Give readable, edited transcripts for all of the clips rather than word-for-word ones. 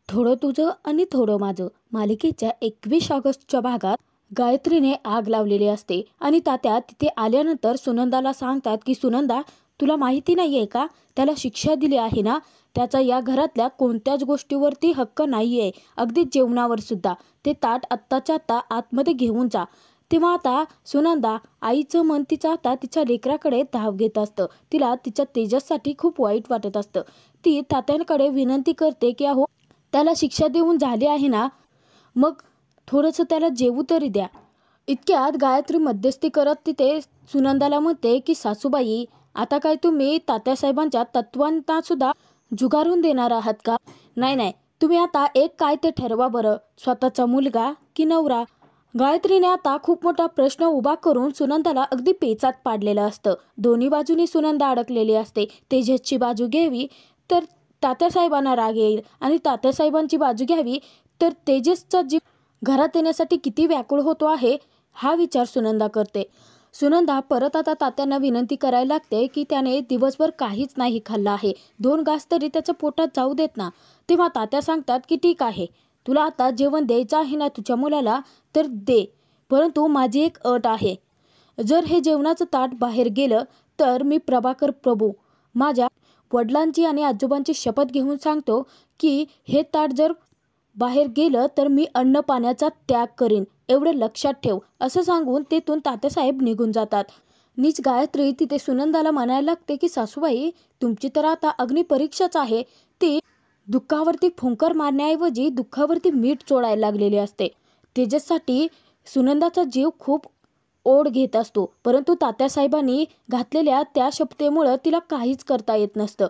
थोडं तुझं आणि थोडं माझं मालिकेच्या 21 ऑगस्टच्या भागात गायत्रीने आग लावलेली असते आणि तात्या तिथे आल्यानंतर सुनंदाला सांगतात की सुनंदा, तुला माहिती नाही आहे का, त्याला शिक्षा दिली आहे ना, त्याचा या घरातल्या कोणत्याच गोष्टीवरती हक्क नाही आहे, अगदी जेवणावर सुद्धा. ते ताट आत्ताच्या आत्ता आतमध्ये घेऊन जा. तेव्हा आता सुनंदा आईचं मन तिचं आता तिच्या लेकराकडे धाव घेत असतं. तिला तिच्या तेजससाठी खूप वाईट वाटत असतं. ती तात्यांकडे विनंती करते की अहो, त्याला शिक्षा देऊन झाली आहे ना, मग थोडंसं त्याला जेवू तरी द्या. इतक्यात गायत्री मध्यस्थी करत तिथे सुनंदाला म्हणते की सासूबाई, आता काय तुम्ही तात्यासाहेबांच्या तत्वांना सुद्धा जुगारून देणार आहात का? नाही नाही, तुम्ही आता एक काय ते ठरवा बरं, स्वतःचा मुलगा की नवरा. गायत्रीने आता खूप मोठा प्रश्न उभा करून सुनंदाला अगदी पेचात पाडलेलं असतं. दोन्ही बाजूनी सुनंदा अडकलेली असते. तेजसची बाजू घ्यावी तर तात्यासाहेबांना राग येईल आणि तात्यासाहेबांची बाजू घ्यावी तर तेजसचा जीव घरात येण्यासाठी किती व्याकुळ होतो आहे, हा विचार सुनंदा करते. सुनंदा परत आता तात्यांना विनंती करायला लागते की त्याने दिवसभर काहीच नाही खाल्लं आहे, 2 घास तरी त्याच्या पोटात जाऊ देत ना. तेव्हा तात्या सांगतात की ठीक आहे, तुला आता जेवण द्यायचं आहे ना तुझ्या मुलाला, तर दे, परंतु माझी एक अट आहे. जर हे जेवणाचं ताट बाहेर गेलं तर मी प्रभाकर प्रभू माझ्या वडिलांची आणि आजोबांची शपथ घेऊन सांगतो की हे ताट जर बाहेर गेलं तर मी अन्न पाण्याचा त्याग करीन, एवढं लक्षात ठेव, असं सांगून तेथून तात्यासाहेब निघून जातात. नीच गायत्री तिथे सुनंदाला म्हणायला लागते की सासूबाई, तुमची तर आता अग्निपरीक्षाच आहे. ती दुःखावरती फुंकर मारण्याऐवजी दुःखावरती मीठ चोळायला लागलेली असते. तेजससाठी सुनंदाचा जीव खूप ओढ घेत असतो, परंतु तात्यासाहेबांनी घातलेल्या त्या शपथेमुळं तिला काहीच करता येत नसतं.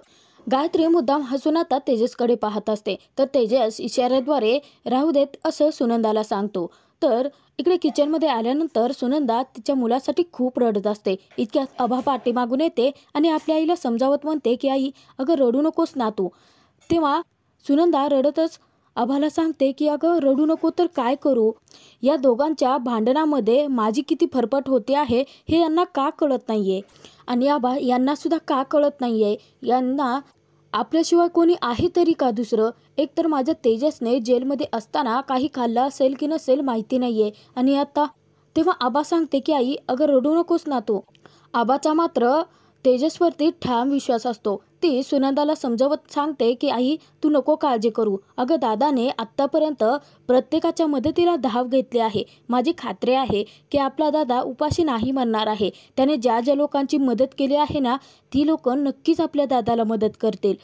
गायत्री मुद्दाम हसून आता तेजसकडे पाहत असते, तर तेजस इशाऱ्याद्वारे राहू देत असं सुनंदाला सांगतो. तर इकडे किचनमध्ये आल्यानंतर सुनंदा तिच्या मुलासाठी खूप रडत असते. इतक्यात अभा पाठीमागून येते आणि आपल्या आईला समजावत म्हणते की आई, अगं रडू नकोस ना तू. तेव्हा सुनंदा रडतच आभाला सांगते की अगं रडू नको तर काय करू, या दोघांच्या भांडणामध्ये माझी किती फरफट होते आहे हे यांना का कळत नाहीये, आणि आबा यांना सुद्धा का कळत नाहीये, यांना आपल्याशिवाय कोणी आहे तरी का दुसरं. एकतर माझ्या तेजसने जेलमध्ये असताना काही खाल्लं असेल की नसेल माहिती नाहीये, आणि आता. तेव्हा आबा सांगते की आई, अगं रडू नकोस ना तू. आबाचा मात्र तेजसवरती ठाम विश्वास असतो. ती सुनंदाला समजावत सांगते की आई, तू नको काळजी करू, अगं दादाने आत्तापर्यंत प्रत्येकाच्या मदतीला धाव घेतली आहे. माझी खात्री आहे की आपला दादा उपाशी नाही मरणार आहे. त्याने ज्या ज्या लोकांची मदत केली आहे ना, ती लोक नक्कीच आपल्या दादाला मदत करतील.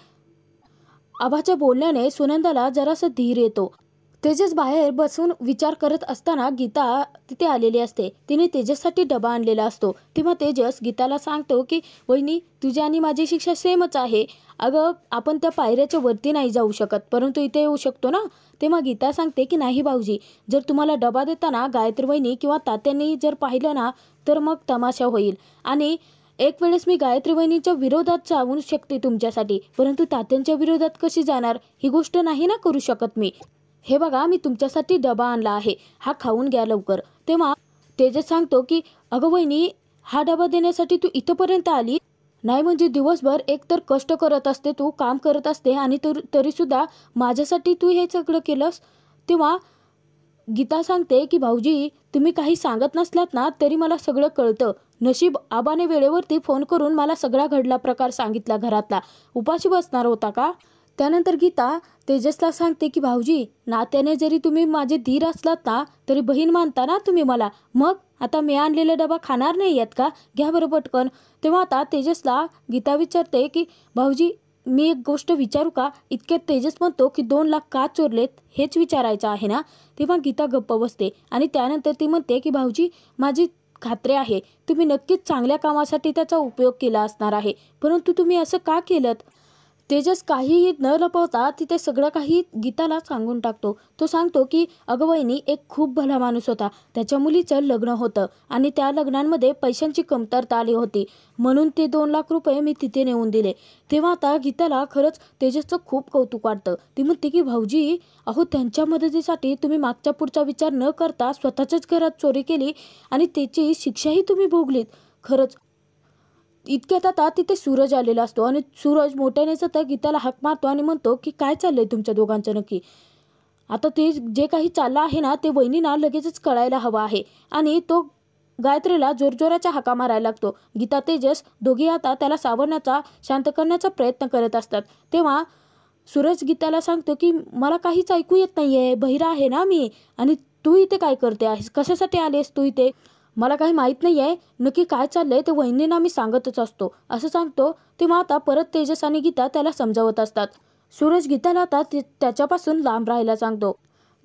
आबाच्या बोलण्याने सुनंदाला जरासा धीर येतो. तेजस बाहेर बसून विचार करत असताना गीता तिथे आलेली असते. तिने तेजससाठी डबा आणलेला असतो. तेव्हा तेजस गीताला सांगतो की वहिनी, तुझी आणि माझी शिक्षा सेमच आहे. अगं आपण त्या पायऱ्याच्या वरती नाही जाऊ शकत, परंतु इथे येऊ शकतो ना. तेव्हा गीता सांगते की नाही भाऊजी, जर तुम्हाला डबा देताना गायत्री वहिनी किंवा तात्यांनी जर पाहिलं ना, तर मग तमाशा होईल. आणि एक वेळेस मी गायत्री वहिनीच्या विरोधात जाऊ शकते तुमच्यासाठी, परंतु तात्यांच्या विरोधात कशी जाणार, ही गोष्ट नाही ना करू शकत मी. हे बघा, मी तुमच्यासाठी डबा आणला आहे, हा खाऊन घ्या लवकर. तेव्हा तेजस सांगतो की अगं वहिनी, हा डबा देण्यासाठी तू इथंपर्यंत आली नाही, म्हणजे दिवसभर एकतर कष्ट करत असते, तू काम करत असते, आणि तरीसुद्धा माझ्यासाठी तू हे सगळं केलंस. तेव्हा गीता सांगते की भाऊजी, तुम्ही काही सांगत नसलात ना तरी मला सगळं कळतं. नशीब आबाने वेळेवरती फोन करून मला सगळा घडला प्रकार सांगितला घरातला. उपाशी बसणार होता का? त्यानंतर गीता तेजसला सांगते की भाऊजी, नात्याने जरी तुम्ही माझे धीर असलात ना, तरी बहीण मानता ना तुम्ही मला. मग आता मी आणलेला डबा खाणार नाही आहेत का? घ्या बरं पटकन. तेव्हा आता तेजसला गीता विचारते की भाऊजी, मी एक गोष्ट विचारू का? इतक्यात तेजस म्हणतो की 2 लाख का चोरलेत, हेच विचारायचं आहे ना. तेव्हा गीता गप्प बसते आणि त्यानंतर ती म्हणते की भाऊजी, माझी खात्री आहे तुम्ही नक्कीच चांगल्या कामासाठी त्याचा उपयोग केला असणार आहे, परंतु तुम्ही असं का केलं? तेजस काहीही न लपवता तिथे सगळं काही गीताला सांगून टाकतो. तो सांगतो की अगं वहिनी, एक खूप भला माणूस होता, त्याच्या मुलीचं लग्न होतं आणि त्या लग्नांमध्ये पैशांची कमतरता आली होती, म्हणून ते 2 लाख रुपये मी तिथे नेऊन दिले. तेव्हा आता गीताला खरंच तेजसचं खूप कौतुक वाटतं. ती म्हणते की भाऊजी, अहो त्यांच्या मदतीसाठी तुम्ही मागचा पुढचा विचार न करता स्वतःच्याच घरात चोरी केली आणि त्याची शिक्षाही तुम्ही भोगलीत. खरंच इतक्यात आता तिथे सूरज आलेला असतो आणि सूरज मोठ्याने सतत गीताला हाक मारतो आणि म्हणतो की काय चाललंय तुमच्या दोघांचं नक्की. आता ते जे काही चाललं आहे ना ते वहिनींना लगेचच कळायला हवं आहे आणि तो गायत्रीला जोरजोराच्या हाका मारायला लागतो. गीता तेजस दोघे आता त्याला सावरण्याचा शांत करण्याचा प्रयत्न करत असतात. तेव्हा सूरज गीताला सांगतो की मला काहीच ऐकू येत नाहीये, बहिरा आहे ना मी, आणि तू इथे काय करते आहेस, कशासाठी आलीस तू इथे, मला काही माहीत नाही आहे नक्की काय चाललंय ते वहिनींना मी सांगतच असतो असं सांगतो. तेव्हा आता परत तेजस आणि गीता त्याला समजावत असतात. सूरज गीताला आता त्याच्यापासून लांब राहायला सांगतो.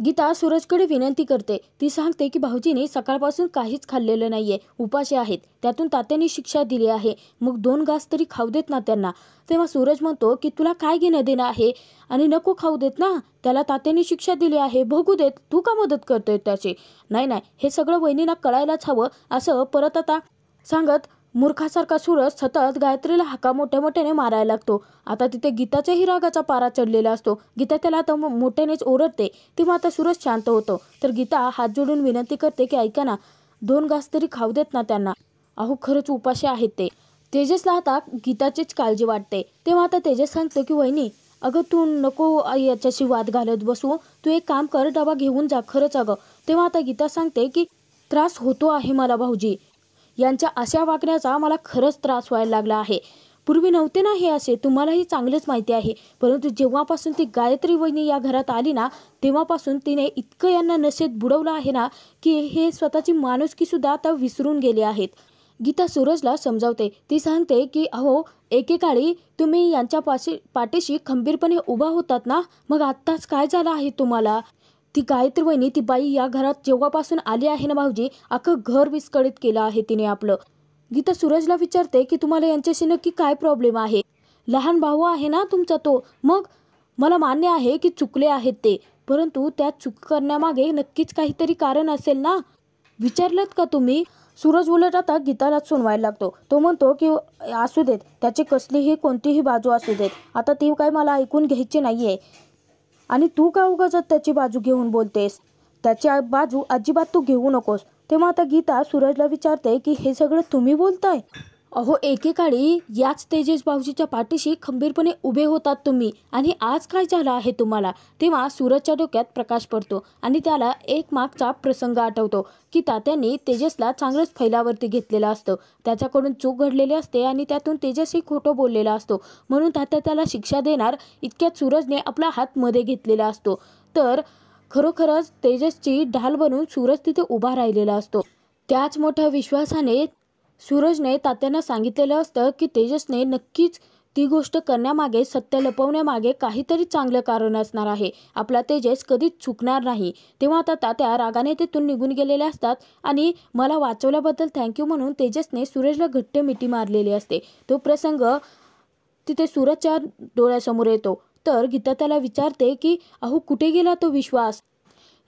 गीता सूरजकडे विनंती करते. ती सांगते की भाऊजींनी सकाळपासून काहीच खाल्लेलं नाहीये, उपाशी आहेत, त्यातून तात्यांनी शिक्षा दिली आहे, मग 2 घास तरी खाऊ देत ना त्यांना. तेव्हा सूरज म्हणतो की तुला काय घेणं देणं आहे आणि नको खाऊ देत ना, त्याला तात्यांनी शिक्षा दिली आहे, भोगू देत, तू का मदत करतोय त्याची. नाही नाही, हे सगळं वहिनींना कळायलाच हवं असं परत आता सांगत मूर्खासारखा सूरज सतत गायत्रीला हाका मोठ्या मोठ्याने मारायला लागतो. आता तिथे गीताच्याही रागाचा पारा चढलेला असतो. गीता त्याला आता मोठ्यानेच ओरडते. तेव्हा आता सूरज शांत होतो. तर गीता हात जोडून विनंती करते की ऐका ना, 2 घास तरी खाऊ देत ना त्यांना, अहो खरंच उपाशी आहेत ते. तेजसला आता गीताचीच काळजी वाटते. तेव्हा आता तेजस सांगतो की वहिनी अगं तू नको याच्याशी वाद घालत बसू, तू एक काम कर, डबा घेऊन जा, खरंच अगं. तेव्हा आता गीता सांगते की त्रास होतो आहे मला भाऊजी, यांच्या अशा वागण्याचा मला खरंच त्रास व्हायला लागला आहे. पूर्वी नव्हते ना हे असे, तुम्हालाही चांगलंच माहिती आहे, परंतु जेव्हापासून ती गायत्री वहिनी या घरात आली ना तेव्हापासून तिने इतकं यांना नशेत बुडवलं आहे ना की हे स्वतःची माणुसकी सुद्धा आता विसरून गेले आहेत. गीता सूरजला समजावते. ती सांगते की अहो एकेकाळी तुम्ही यांच्या पाठीशी खंबीरपणे उभा होतात ना, मग आत्ताच काय झालं आहे तुम्हाला. ती गायत्री वहिनी, ती बाई या घरात जेव्हापासून आली आहे ना भाऊजी, अख्खं घर विस्कळीत केलं आहे तिने आपलं. गीता सूरजला विचारते की तुम्हाला यांच्याशी नक्की काय प्रॉब्लेम आहे. लहान भाऊ आहे ना तुमचा तो, मग मला मान्य आहे की चुकले आहेत ते, परंतु त्या चूक करण्यामागे नक्कीच काहीतरी कारण असेल ना, विचारलंत का तुम्ही. सूरज उलट आता गीतालाच सुनवायला लागतो. तो म्हणतो की असू देत, त्याची कसलीही कोणतीही बाजू असू देत, आता ती काय मला ऐकून घ्यायची नाहीये, आणि तू का उगाच त्याची बाजू घेऊन बोलतेस, त्याची बाजू अजिबात तू घेऊ नकोस. तेव्हा आता गीता सूरजला विचारते की हे सगळं तुम्ही बोलताय. अहो एकेकाळी याच तेजस भाऊजीच्या पाठीशी खंबीरपणे उभे होतात तुम्ही, आणि आज काय झालं आहे तुम्हाला. तेव्हा सूरजच्या डोक्यात प्रकाश पडतो आणि त्याला एक मागचा प्रसंग आठवतो की तात्यांनी तेजसला चांगलंच फैलावरती घेतलेलं असतं, त्याच्याकडून चूक घडलेली असते आणि त्यातून तेजसही खोटं बोललेला असतो, म्हणून तात्या त्याला शिक्षा देणार इतक्यात सूरजने आपला हात मध्ये घेतलेला असतो. तर खरोखरच तेजसची ढाल बनून सूरज तिथे उभा राहिलेला असतो. त्याच मोठ्या विश्वासाने सूरजने तात्यांना सांगितलेलं असतं की तेजसने नक्कीच ती गोष्ट करण्यामागे, सत्य लपवण्यामागे काहीतरी चांगलं कारण असणार आहे, आपला तेजस कधीच चुकणार नाही. तेव्हा आता तात्या रागाने तिथून निघून गेलेले असतात आणि मला वाचवल्याबद्दल थँक्यू म्हणून तेजसने सूरजला घट्ट मिठी मारलेली असते. तो प्रसंग तिथे सूरजच्या डोळ्यासमोर येतो. तर गीता त्याला विचारते की अहो कुठे गेला तो विश्वास.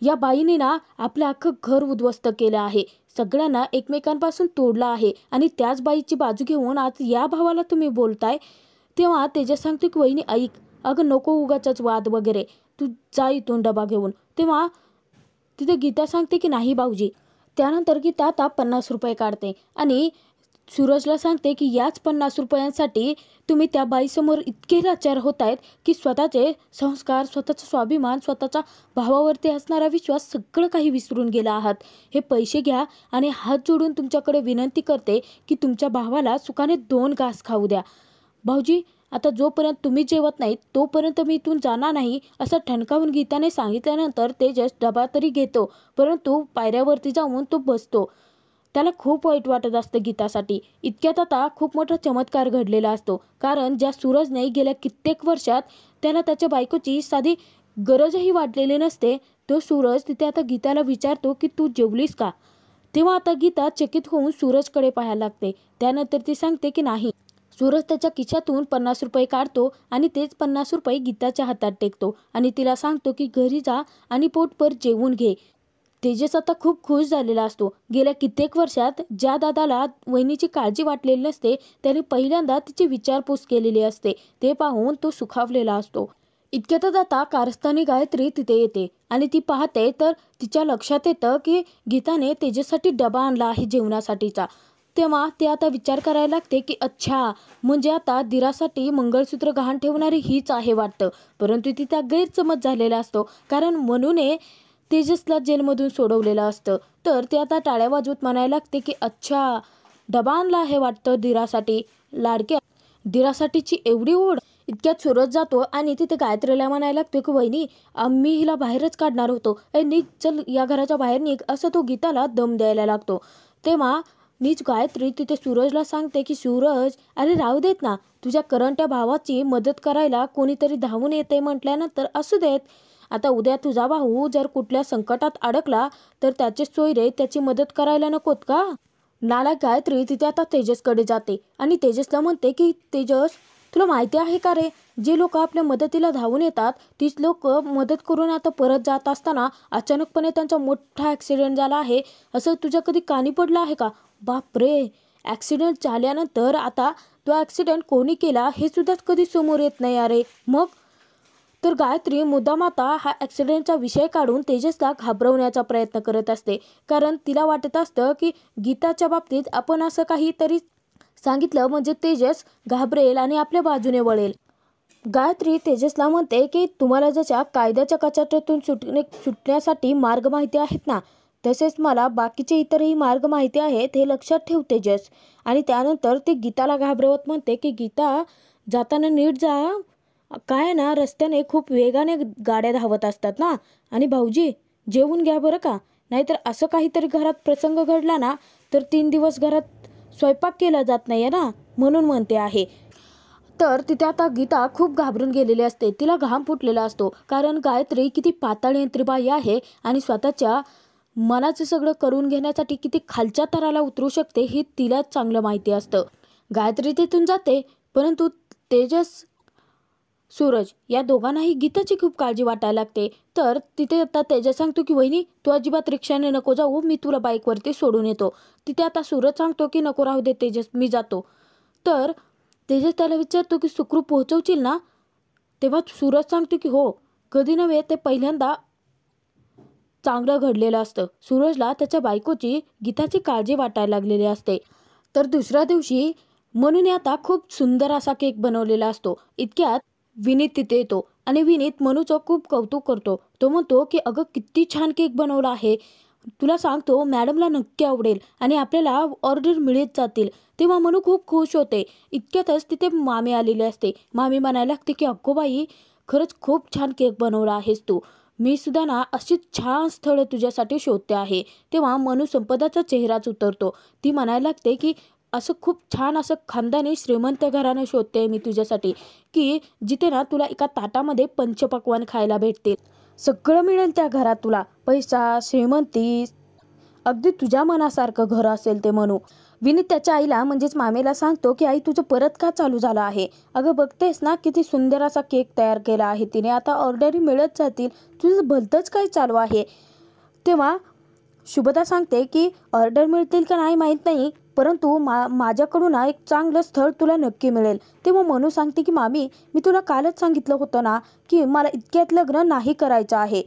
या बाईने ना आपलं अख्खं घर उद्ध्वस्त केलं आहे, सगळ्यांना एकमेकांपासून तोडलं आहे, आणि त्याच बाईची बाजू घेऊन आज या भावाला तुम्ही बोलताय. तेव्हा तेजस सांगतो की वहिनी ऐक, अगं नको उगाचच वाद वगैरे, तू जा इथून डबा घेऊन. तेव्हा तिथे गीता सांगते की नाही भाऊजी. त्यानंतर गीता आता 50 रुपये काढते आणि सूरजला सांगते की याच 50 रुपयांसाठी तुम्ही त्या बाईसमोर इतके लाचार होत आहेत की स्वतःचे संस्कार, स्वतःचा स्वाभिमान, स्वतःचा भावावरती असणारा विश्वास सगळं काही विसरून गेला आहात. हे पैसे घ्या आणि हात जोडून तुमच्याकडे विनंती करते की तुमच्या भावाला सुखाने 2 घास खाऊ द्या. भाऊजी आता जोपर्यंत तुम्ही जेवत नाही तोपर्यंत मी इथून जाणार नाही, असं ठणकावून गीताने सांगितल्यानंतर तेजस डबा तरी घेतो, परंतु पायऱ्यावरती जाऊन तो बसतो. त्याला खूप वाईट वाटत असतं गीतासाठी. इतक्यात आता खूप मोठा चमत्कार घडलेला असतो, कारण ज्या सूरजने गेल्या कित्येक वर्षात त्याला त्याच्या बायकोची साधी गरजही वाटलेली नसते, तो सूरज तिथे आता गीताला विचारतो की तू जेवलीस का. तेव्हा आता गीता चकित होऊन सूरजकडे पाहायला लागते. त्यानंतर ती सांगते की नाही. सूरज त्याच्या खिशातून 50 रुपये काढतो आणि तेच 50 रुपये गीताच्या हातात टेकतो आणि तिला सांगतो की घरी जा आणि पोटभर जेवून घे. तेजस आता खूप खुश झालेला असतो. गेल्या कित्येक वर्षात ज्या दादाला वहिनीची काळजी वाटलेली नसते त्याने पहिल्यांदा तिची विचारपूस केलेली असते, ते पाहून तो सुखावलेला असतो. इतक्यातच आता कारस्थानी गायत्री तिथे येते आणि ती पाहते तर तिच्या लक्षात येतं की गीताने तेजससाठी डबा आणला आहे जेवणासाठीचा. तेव्हा ते आता विचार करायला लागते की अच्छा, म्हणजे आता दिरासाठी मंगळसूत्र गहाण ठेवणारी हीच आहे वाटतं. परंतु तिचा गैरसमज झालेला असतो, कारण मनूने तेजसला जेलमधून सोडवलेलं असतं. तर ते आता टाळ्या वाजवत म्हणायला लागते की अच्छा, डबा आणला आहे वाटतं दिरासाठी. लाडक्या दिरासाठीची एवढी ओढ. इतक्यात सूरज जातो आणि तिथे गायत्रीला म्हणायला लागतो की वहिनी, आम्ही हिला बाहेरच काढणार होतो, निघ चल या घराच्या बाहेर निघ, असं तो गीताला दम द्यायला लागतो. तेव्हा नीच गायत्री तिथे सूरजला सांगते की सूरज, अरे राहू देत ना, तुझ्या करंट्या भावाची मदत करायला कोणीतरी धावून येते म्हटल्यानंतर असू देत. आता उद्या तुझा भाऊ जर कुठल्या संकटात अडकला तर त्याचे सोयरे त्याची मदत करायला नकोत का? नालायक गायत्री तिथे आता तेजसकडे जाते आणि तेजसला म्हणते की तेजस, तुला माहिती आहे का रे, जे लोक आपल्या मदतीला धावून येतात तीच लोक मदत करून आता परत जात असताना अचानकपणे त्यांचा मोठा ॲक्सिडेंट झाला आहे, असं तुझ्या कधी कानी पडलं आहे का? बापरे, ॲक्सिडेंट झाल्यानंतर आता तो ॲक्सिडेंट कोणी केला हे सुद्धा कधी समोर येत नाही अरे. मग तर गायत्री मुद्दाम आता हा ॲक्सिडेंटचा विषय काढून तेजसला घाबरवण्याचा प्रयत्न करत असते, कारण तिला वाटत असतं की गीताच्या बाबतीत आपण असं काहीतरी सांगितलं म्हणजे तेजस घाबरेल आणि आपल्या बाजूने वळेल. गायत्री तेजसला म्हणते की तुम्हाला जशा कायद्याच्या कचाट्यातून सुटण्यासाठी मार्ग माहिती आहेत ना, तसेच मला बाकीचे इतरही मार्ग माहिती आहेत, हे लक्षात ठेव तेजस. आणि त्यानंतर ते गीताला घाबरवत म्हणते की गीता, जाताना नीट जा, काय ना रस्त्याने खूप वेगाने गाड्या धावत असतात ना, आणि भाऊजी जेवून घ्या बरं का, नाहीतर असं काहीतरी घरात प्रसंग घडला ना तर 3 दिवस घरात स्वयंपाक केला जात नाही ना, म्हणून म्हणते आहे. तर तिथे आता गीता खूप घाबरून गेलेली असते, तिला घाम फुटलेला असतो, कारण गायत्री किती पाताळ यंत्रीबाई आहे आणि स्वतःच्या मनाचं सगळं करून घेण्यासाठी किती खालच्या तराला उतरू शकते हे तिलाच चांगलं माहिती असतं. गायत्री तिथून जाते, परंतु तेजस, सूरज या दोघांनाही गीताची खूप काळजी वाटायला लागते. तर तिथे आता तेजस सांगतो की वहिनी, तू अजिबात रिक्षाने नको जाऊ, मी तुला बाईकवरती सोडून येतो. तिथे आता सूरज सांगतो की नको राहू दे तेजस, मी जातो. तर तेजस त्याला विचारतो की सुखरूप पोहोचवशील ना? तेव्हा सूरज सांगतो की हो, कधी नव्हे ते पहिल्यांदा चांगलं घडलेलं असतं. सूरजला त्याच्या बायकोची गीताची काळजी वाटायला लागलेली असते. तर दुसऱ्या दिवशी मनूने आता खूप सुंदर असा केक बनवलेला असतो. इतक्यात विनीत तिथे येतो आणि विनीत मनूचं खूप कौतुक करतो. तो म्हणतो की अगं किती छान केक बनवला आहे, तुला सांगतो मॅडमला नक्की आवडेल आणि आपल्याला ऑर्डर मिळत जातील. तेव्हा मनू खूप खुश होते. इतक्यातच तिथे मामी आलेली असते. मामी म्हणायला लागते की अगो बाई, खरंच खूप छान केक बनवला आहेस तू, मी सुद्धा ना अशीच छान स्थळं तुझ्यासाठी शोधते आहे. तेव्हा मनू संपदाचा चेहराच उतरतो. ती म्हणायला लागते की असं खूप छान असं खानदानी श्रीमंत घराणं शोधते मी तुझ्यासाठी, की जिथे ना तुला एका ताटामध्ये पंचपक्वान्न खायला भेटतील. सगळं मिळेल त्या घरात तुला, पैसा, श्रीमंती, अगदी तुझ्या मनासारखं घर असेल ते म्हणू. विनीत त्याच्या आईला म्हणजेच मामेला सांगतो की आई, तुझं परत का चालू झालं आहे? अगं बघतेस ना किती सुंदर असा केक तयार केला आहे तिने, आता ऑर्डरी मिळत जातील, तुझं भलतंच काय चालू आहे? तेव्हा शुभदा सांगते की ऑर्डर मिळतील का नाही माहीत नाही, परंतु माझ्याकडून एक चांगलं स्थळ तुला नक्की मिळेल. तेव्हा मनू सांगते की मामी, मी तुला कालच सांगितलं होतं ना की मला इतक्यात लग्न नाही करायचं आहे.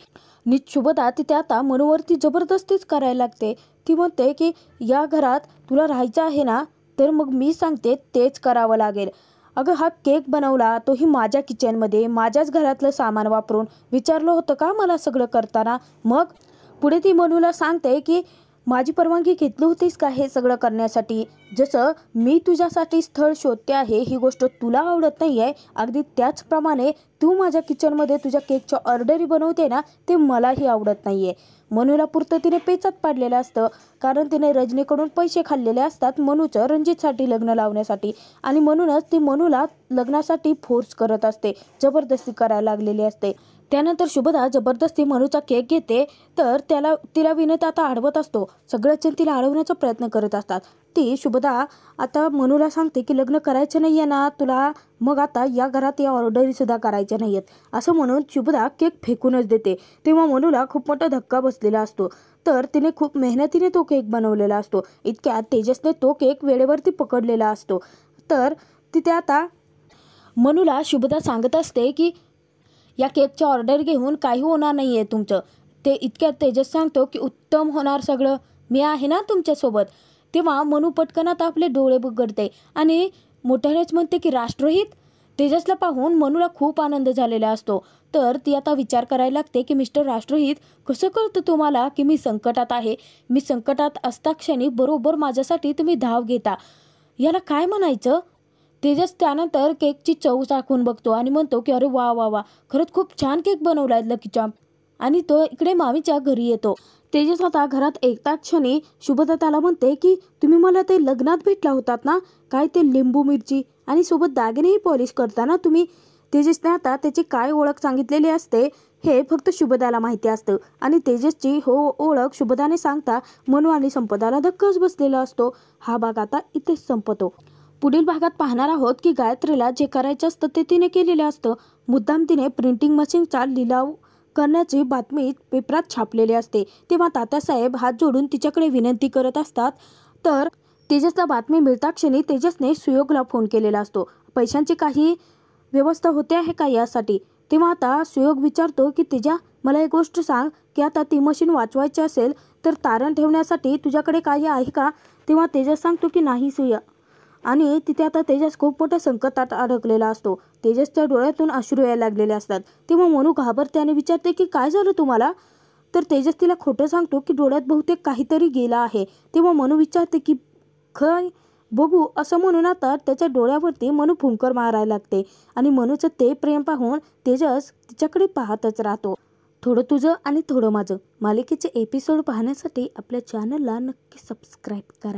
नीट शुभदा तिथे आता मनूवरती जबरदस्तीच करायला लागते. ती म्हणते की या घरात तुला राहायचं आहे ना, तर मग मी सांगते तेच करावं लागेल. अगं हा केक बनवला तोही माझ्या किचनमध्ये, माझ्याच घरातलं सामान वापरून. विचारलं होतं का मला सगळं करताना? मग पुढे ती मनूला सांगते की माझी परवानगी घेतली होतीस का हे सगळं करण्यासाठी? जसं मी तुझ्यासाठी स्थळ शोधते आहे ही गोष्ट तुला आवडत नाही आहे, अगदी त्याचप्रमाणे तू माझ्या किचनमध्ये तुझ्या केकच्या ऑर्डरी बनवते ना, ते मलाही आवडत नाही आहे. मनूला पुरतं तिने पेचात पाडलेलं असतं, कारण तिने रजनीकडून पैसे खाल्लेले असतात मनूचं रणजितसाठी लग्न लावण्यासाठी, आणि म्हणूनच ती मनूला लग्नासाठी फोर्स करत असते, जबरदस्ती करायला लागलेली असते. त्यानंतर शुभदा जबरदस्ती मनूचा केक घेते. तर तिला विनीत आता अडवत असतो, सगळेच जण तिला अडवण्याचा प्रयत्न करत असतात. ती शुभदा आता मनूला सांगते की लग्न करायचं नाही आहे ना तुला, मग आता या घरात या ऑर्डरीसुद्धा करायच्या नाही आहेत, असं म्हणून शुभदा केक फेकूनच देते. तेव्हा मनूला खूप मोठा धक्का बसलेला असतो. तर तिने खूप मेहनतीने तो केक बनवलेला असतो. इतक्यात तेजसने तो केक वेळेवरती पकडलेला असतो. तर तिथे आता मनूला शुभदा सांगत असते की या केकच्या ऑर्डर घेऊन काही होणार नाही आहे तुमचं. ते इतक्यात तेजस सांगतो की उत्तम होणार सगळं, मी आहे ना तुमच्यासोबत. तेव्हा मनू पटकन आता आपले डोळे उघडते आणि मोठ्यानेच म्हणते की राष्ट्रहित. तेजसला पाहून मनूला खूप आनंद झालेला असतो. तर ती आता विचार करायला लागते की मिस्टर राष्ट्रहित, कसं कळतं तुम्हाला की मी संकटात आहे? मी संकटात असता क्षणी बरोबर माझ्यासाठी तुम्ही धाव घेता, याला काय म्हणायचं? तेजस त्यानंतर केकची चव चाखून बघतो आणि म्हणतो की अरे वा वा वा, खरंच खूप छान केक बनवलाय लकी चार्म. आणि तो इकडे मामीच्या घरी येतो. तेजस आता घरात एकताच क्षणी शुभदाताला म्हणते की तुम्ही मला ते लग्नात भेटला होतात ना, काय ते लिंबू मिरची आणि सोबत दागिनेही पॉलिश करताना तुम्ही. तेजसने आता त्याची काय ओळख सांगितलेली असते हे फक्त शुभदाला माहिती असतं आणि तेजसची ओळख शुभदाने सांगता मनू आणि संपदाला धक्काच बसलेला असतो. हा भाग आता इथेच संपतो. पुढील भागात पाहणार आहोत की गायत्रीला जे करायचं असतं ते तिने केलेलं असतं. मुद्दाम तिने प्रिंटिंग मशीनचा लिलाव करण्याची बातमी पेपरात छापलेली असते. तेव्हा तात्यासाहेब हात जोडून तिच्याकडे विनंती करत असतात. तर तेजसला बातमी मिळता क्षणी तेजसने सुयोगला फोन केलेला असतो. पैशांची काही व्यवस्था होते आहे का यासाठी? तेव्हा आता सुयोग विचारतो की तेजा, मला एक गोष्ट सांग की आता ती मशीन वाचवायची असेल तर तारण ठेवण्यासाठी तुझ्याकडे काही आहे का? तेव्हा तेजस सांगतो की नाही सुया. आणि तिथे आता तेजस खूप मोठ्या संकटात अडकलेला असतो. तेजसच्या डोळ्यातून अश्रू यायला लागलेले असतात. तेव्हा मनू घाबरते आणि विचारते की काय झालं तुम्हाला? तर तेजस तिला खोटं सांगतो की डोळ्यात बहुतेक काहीतरी गेला आहे. तेव्हा मनू विचारते की खय बघू, असं म्हणून आता त्याच्या डोळ्यावरती मनू फुंकर मारायला लागते आणि मनूचं ते प्रेम पाहून तेजस तिच्याकडे पाहतच राहतो. थोडं तुझं आणि थोडं माझं मालिकेचे एपिसोड पाहण्यासाठी आपल्या चॅनलला नक्की सबस्क्राईब करा.